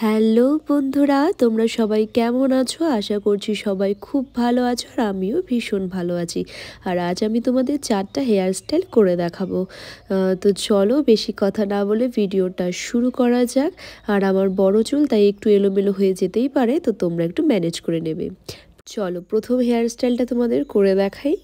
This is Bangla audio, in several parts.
হ্যালো বন্ধুরা, তোমরা সবাই কেমন আছো? আশা করছি সবাই খুব ভালো আছো আর আমিও ভীষণ ভালো আছি। আর আজ আমি তোমাদের 4টা হেয়ার স্টাইল করে দেখাবো। তো চলো বেশি কথা না বলে ভিডিওটা শুরু করা যাক। আর আমার বড় চুল, তাই একটু এলোমেলো হয়ে যেতেই পারে, তো তোমরা একটু ম্যানেজ করে নেবে। চলো প্রথম হেয়ার স্টাইলটা তোমাদের করে দেখাই।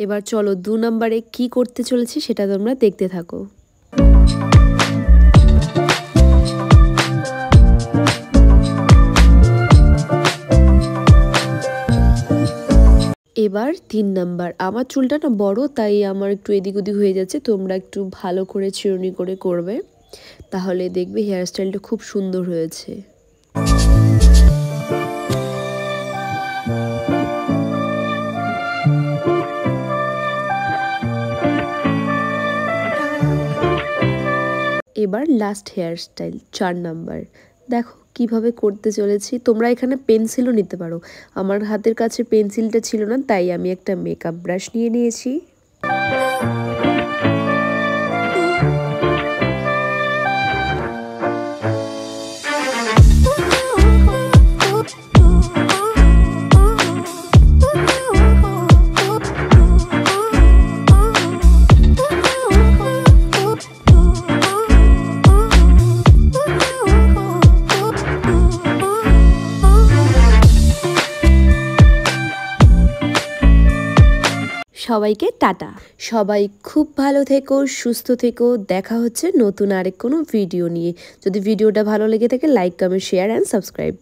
এবার চলো 2 নম্বরে কি করতে চলেছি সেটা তোমরা দেখতে থাকো। এবার 3 নাম্বার। আমার চুলটা না বড়, তাই আমার একটু এদিক ওদিক হয়ে যাচ্ছে, তোমরা একটু ভালো করে চিরুনি করে করবে, তাহলে দেখবে হেয়ার স্টাইলটা খুব সুন্দর হয়েছে। এবার লাস্ট হেয়ার স্টাইল 4 নাম্বার। দেখো কিভাবে করতে চলেছি। তোমরা এখানে পেন্সিলও নিতে পারো, আমার হাতের কাছে পেন্সিলটা ছিল না, তাই আমি একটা মেকআপ ব্রাশ নিয়ে নিয়েছি। সবাইকে টাটা। সবাই খুব ভালো থেকো, সুস্থ থেকো। দেখা হচ্ছে নতুন আরেক কোনো ভিডিও নিয়ে। যদি ভিডিওটা ভালো লেগে থাকে, like, comment, share and subscribe.